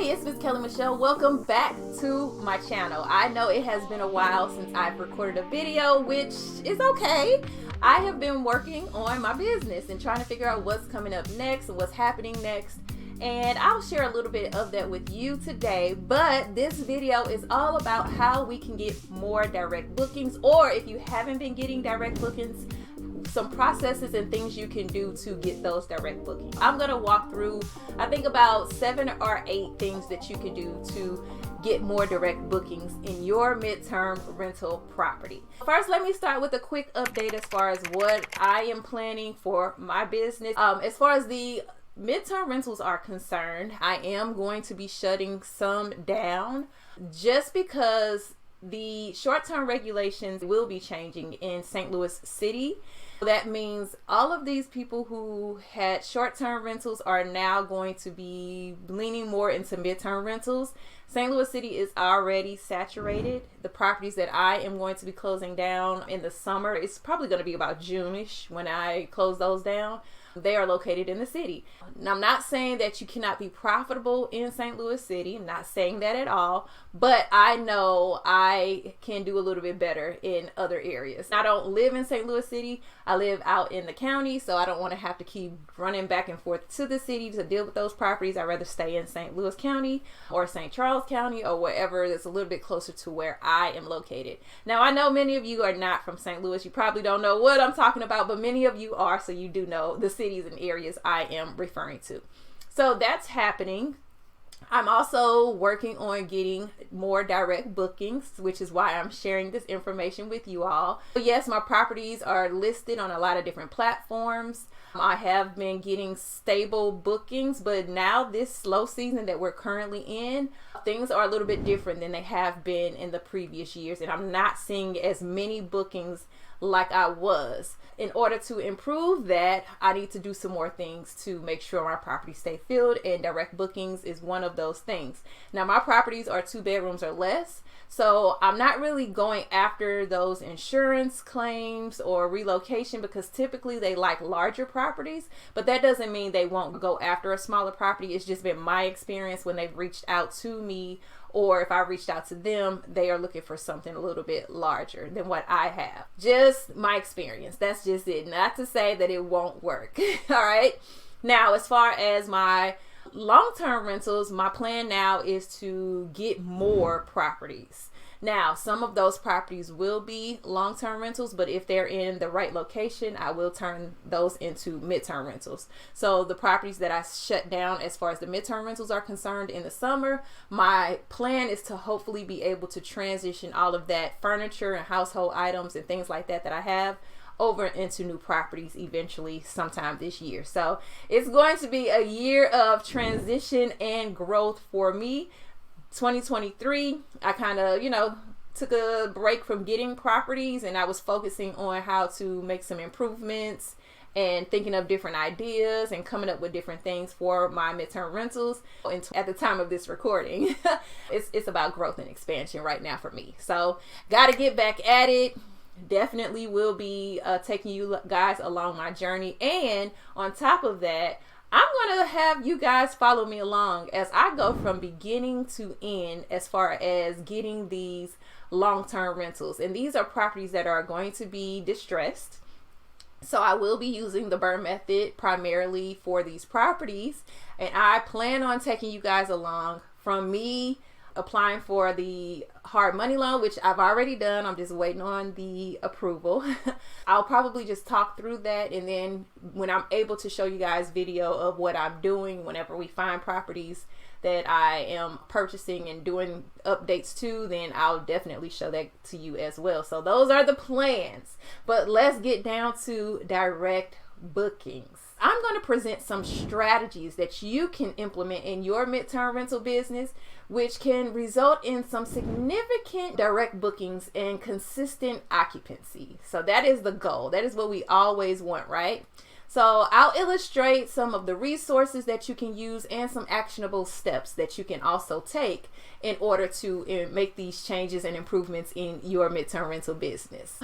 Hey, it's Miss Kelly Michelle. Welcome back to my channel. I know it has been a while since I've recorded a video, which is okay. I have been working on my business and trying to figure out what's coming up next and what's happening next. And I'll share a little bit of that with you today. But this video is all about how we can get more direct bookings, or if you haven't been getting direct bookings, some processes and things you can do to get those direct bookings. I'm going to walk through, I think, about 7 or 8 things that you can do to get more direct bookings in your midterm rental property. First, let me start with a quick update as far as what I am planning for my business. As far as the midterm rentals are concerned, I am going to be shutting some down just because the short-term regulations will be changing in St. Louis City. That means all of these people who had short-term rentals are now going to be leaning more into midterm rentals. St. Louis City is already saturated. The properties that I am going to be closing down in the summer, it's probably going to be about June-ish when I close those down. They are located in the city. Now, I'm not saying that you cannot be profitable in St. Louis City. I'm not saying that at all, but I know I can do a little bit better in other areas. I don't live in St. Louis City. I live out in the county, so I don't want to have to keep running back and forth to the city to deal with those properties. I'd rather stay in St. Louis County or St. Charles County or wherever that's a little bit closer to where I am located. Now, I know many of you are not from St. Louis. You probably don't know what I'm talking about, but many of you are, so you do know the cities and areas I am referring to. So that's happening. I'm also working on getting more direct bookings, which is why I'm sharing this information with you all. Yes, my properties are listed on a lot of different platforms. I have been getting stable bookings, but now this slow season that we're currently in, things are a little bit different than they have been in the previous years, and I'm not seeing as many bookings like I was. In order to improve that, I need to do some more things to make sure my properties stay filled, and direct bookings is one of those things. Now, my properties are 2 bedrooms or less, so I'm not really going after those insurance claims or relocation because typically they like larger properties, but that doesn't mean they won't go after a smaller property. It's just been my experience when they've reached out to me, or if I reached out to them, they are looking for something a little bit larger than what I have. Just my experience. That's just it. Not to say that it won't work. All right. Now, as far as my long-term rentals, my plan now is to get more properties. Now, some of those properties will be long-term rentals, but if they're in the right location, I will turn those into midterm rentals. So the properties that I shut down as far as the midterm rentals are concerned in the summer, my plan is to hopefully be able to transition all of that furniture and household items and things like that I have over into new properties eventually sometime this year. So it's going to be a year of transition and growth for me. 2023, I kind of, took a break from getting properties, and I was focusing on how to make some improvements and thinking of different ideas and coming up with different things for my midterm rentals. And at the time of this recording, it's about growth and expansion right now for me. So got to get back at it. Definitely will be taking you guys along my journey. And on top of that, I'm going to have you guys follow me along as I go from beginning to end as far as getting these long-term rentals. And these are properties that are going to be distressed. So I will be using the burn method primarily for these properties. And I plan on taking you guys along from me applying for the hard money loan, which I've already done. I'm just waiting on the approval. I'll probably just talk through that, and then when I'm able to show you guys video of what I'm doing whenever we find properties that I am purchasing and doing updates to, then I'll definitely show that to you as well. So those are the plans, but let's get down to direct bookings. I'm going to present some strategies that you can implement in your midterm rental business, which can result in some significant direct bookings and consistent occupancy. So that is the goal. That is what we always want, right? So I'll illustrate some of the resources that you can use and some actionable steps that you can also take in order to make these changes and improvements in your midterm rental business.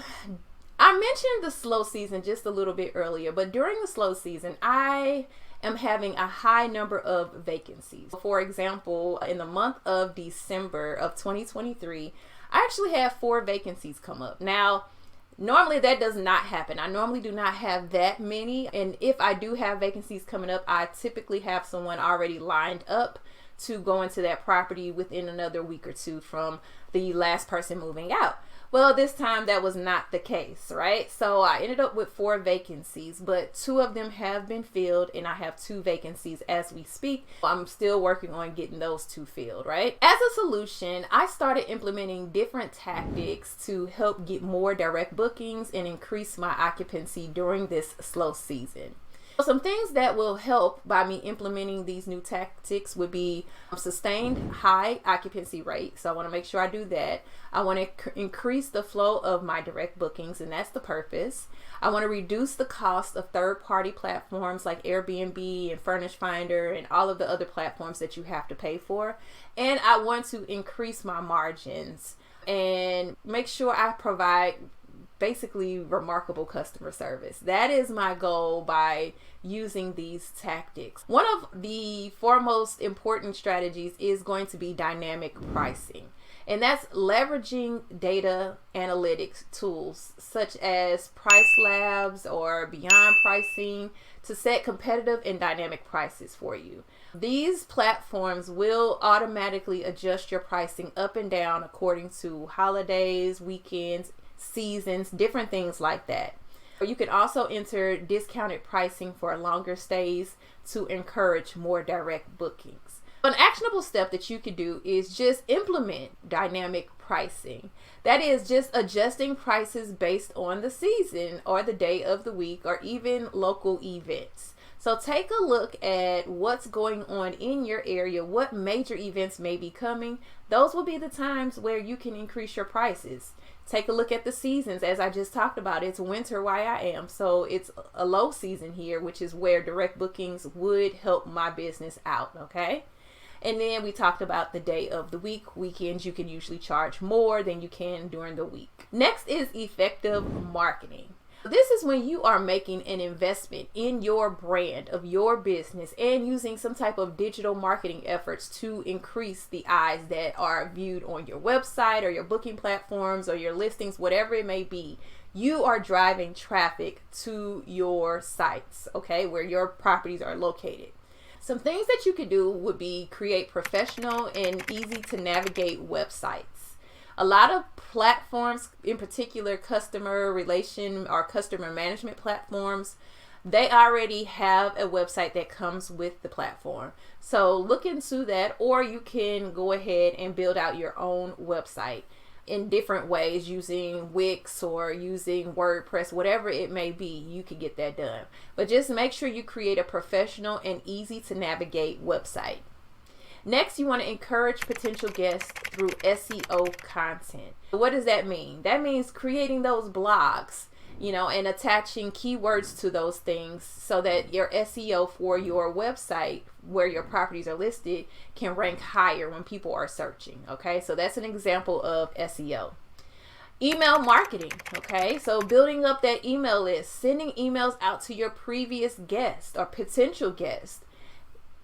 I mentioned the slow season just a little bit earlier, but during the slow season, I am having a high number of vacancies. For example, in the month of December of 2023, I actually have 4 vacancies come up. Now, normally that does not happen. I normally do not have that many. And if I do have vacancies coming up, I typically have someone already lined up to go into that property within another week or 2 from the last person moving out. Well, this time that was not the case, right? So I ended up with 4 vacancies, but 2 of them have been filled, and I have 2 vacancies as we speak. I'm still working on getting those 2 filled, right? As a solution, I started implementing different tactics to help get more direct bookings and increase my occupancy during this slow season. Some things that will help by me implementing these new tactics would be sustained high occupancy rate. So I want to make sure I do that. I want to increase the flow of my direct bookings, and that's the purpose. I want to reduce the cost of third-party platforms like Airbnb and Furnish Finder and all of the other platforms that you have to pay for. And I want to increase my margins and make sure I provide basically remarkable customer service. That is my goal by using these tactics. One of the foremost important strategies is going to be dynamic pricing. And that's leveraging data analytics tools such as Price Labs or Beyond Pricing to set competitive and dynamic prices for you. These platforms will automatically adjust your pricing up and down according to holidays, weekends, seasons, different things like that. You can also enter discounted pricing for longer stays to encourage more direct bookings. An actionable step that you could do is just implement dynamic pricing. That is just adjusting prices based on the season or the day of the week or even local events. So take a look at what's going on in your area, what major events may be coming. Those will be the times where you can increase your prices. Take a look at the seasons. As I just talked about, it's winter where I am. So it's a low season here, which is where direct bookings would help my business out, okay? And then we talked about the day of the week. Weekends, you can usually charge more than you can during the week. Next is effective marketing. This is when you are making an investment in your brand of your business and using some type of digital marketing efforts to increase the eyes that are viewed on your website or your booking platforms or your listings, whatever it may be. You are driving traffic to your sites, okay, where your properties are located. Some things that you could do would be create professional and easy to navigate websites. A lot of platforms, in particular customer relation or customer management platforms, they already have a website that comes with the platform. So look into that, or you can go ahead and build out your own website in different ways using Wix or using WordPress, whatever it may be, you can get that done. But just make sure you create a professional and easy to navigate website. Next, you want to encourage potential guests through SEO content. What does that mean? That means creating those blogs, and attaching keywords to those things so that your SEO for your website where your properties are listed can rank higher when people are searching. Okay, so that's an example of SEO. Email marketing. Okay, so building up that email list, sending emails out to your previous guests or potential guests.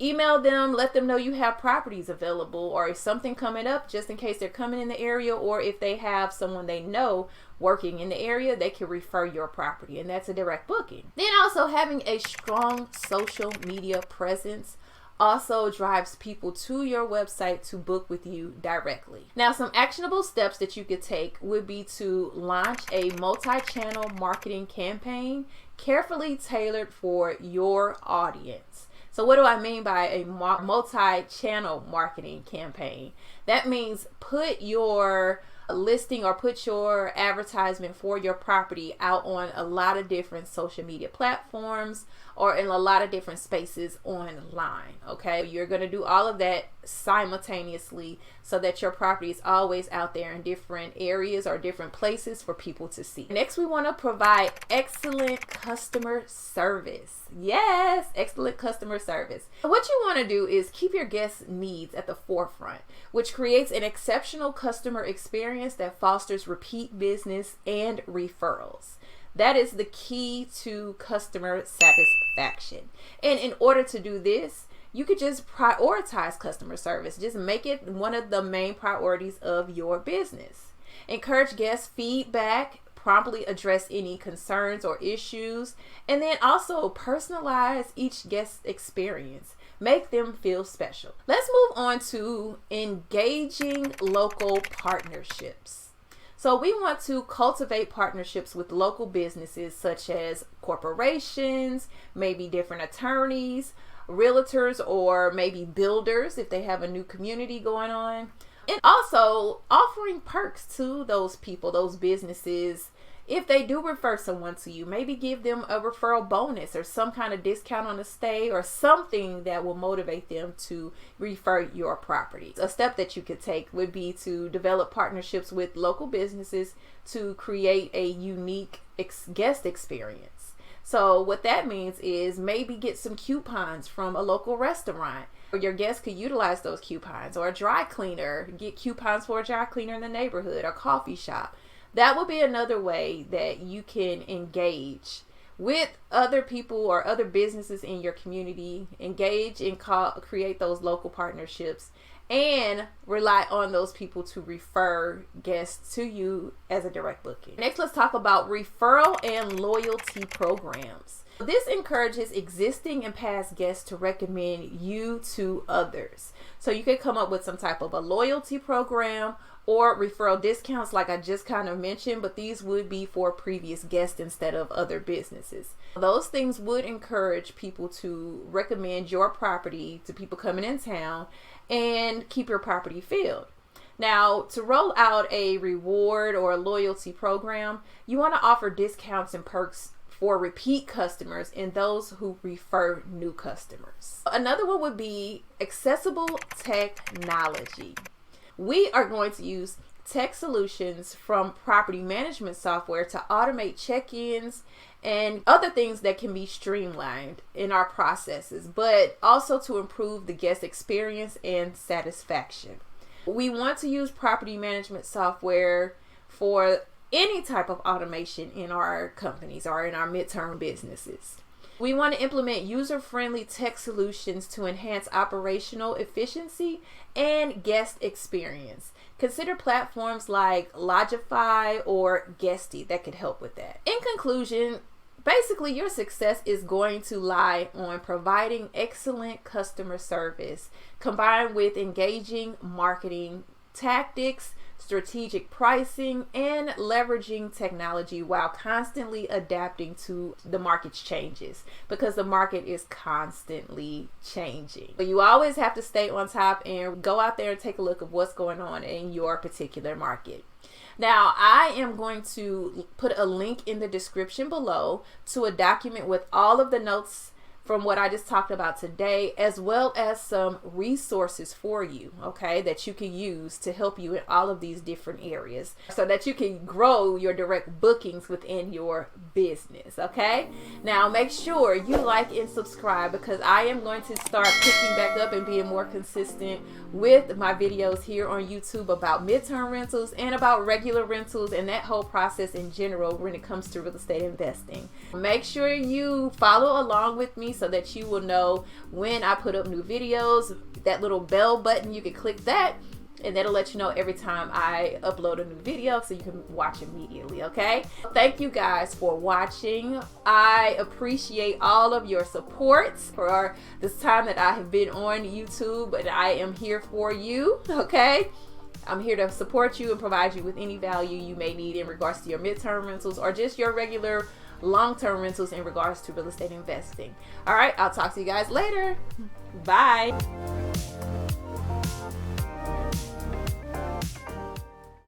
Email them, let them know you have properties available or something coming up just in case they're coming in the area, or if they have someone they know working in the area, they can refer your property, and that's a direct booking. Then also having a strong social media presence also drives people to your website to book with you directly. Now, some actionable steps that you could take would be to launch a multi-channel marketing campaign carefully tailored for your audience. So what do I mean by a multi-channel marketing campaign? That means put your listing or put your advertisement for your property out on a lot of different social media platforms or in a lot of different spaces online. Okay, you're going to do all of that simultaneously so that your property is always out there in different areas or different places for people to see. Next, we want to provide excellent customer service. Yes, excellent customer service. What you want to do is keep your guests' needs at the forefront, which creates an exceptional customer experience that fosters repeat business and referrals. That is the key to customer satisfaction. And in order to do this, you could just prioritize customer service. Just make it one of the main priorities of your business. Encourage guest feedback, promptly address any concerns or issues, and then also personalize each guest experience. Make them feel special. Let's move on to engaging local partnerships. So we want to cultivate partnerships with local businesses such as corporations, maybe different attorneys, realtors, or maybe builders if they have a new community going on. And also offering perks to those people, those businesses. If they do refer someone to you, maybe give them a referral bonus or some kind of discount on the stay or something that will motivate them to refer your property. A step that you could take would be to develop partnerships with local businesses to create a unique guest experience. So what that means is maybe get some coupons from a local restaurant. Or your guests could utilize those coupons, or a dry cleaner, get coupons for a dry cleaner in the neighborhood or coffee shop. That would be another way that you can engage with other people or other businesses in your community, engage and create those local partnerships, and rely on those people to refer guests to you as a direct booking. Next, let's talk about referral and loyalty programs. This encourages existing and past guests to recommend you to others. So you could come up with some type of a loyalty program or referral discounts like I just kind of mentioned, but these would be for previous guests instead of other businesses. Those things would encourage people to recommend your property to people coming in town and keep your property filled. Now, to roll out a reward or a loyalty program, you want to offer discounts and perks for repeat customers and those who refer new customers. Another one would be accessible technology. We are going to use tech solutions from property management software to automate check-ins and other things that can be streamlined in our processes, but also to improve the guest experience and satisfaction. We want to use property management software for any type of automation in our companies or in our midterm businesses. We want to implement user-friendly tech solutions to enhance operational efficiency and guest experience. Consider platforms like Logify or Guesty that could help with that. In conclusion, basically your success is going to lie on providing excellent customer service combined with engaging marketing tactics, strategic pricing, and leveraging technology while constantly adapting to the market's changes, because the market is constantly changing. But you always have to stay on top and go out there and take a look at what's going on in your particular market. Now, I am going to put a link in the description below to a document with all of the notes from what I just talked about today, as well as some resources for you, okay, that you can use to help you in all of these different areas so that you can grow your direct bookings within your business, okay? Now, make sure you like and subscribe, because I am going to start picking back up and being more consistent with my videos here on YouTube about midterm rentals and about regular rentals and that whole process in general when it comes to real estate investing. Make sure you follow along with me so that you will know when I put up new videos. That little bell button, you can click that and that'll let you know every time I upload a new video so you can watch immediately, okay? Thank you guys for watching. I appreciate all of your support for this time that I have been on YouTube, and I am here for you, okay? I'm here to support you and provide you with any value you may need in regards to your midterm rentals or just your regular long-term rentals in regards to real estate investing. All right, I'll talk to you guys later. Bye.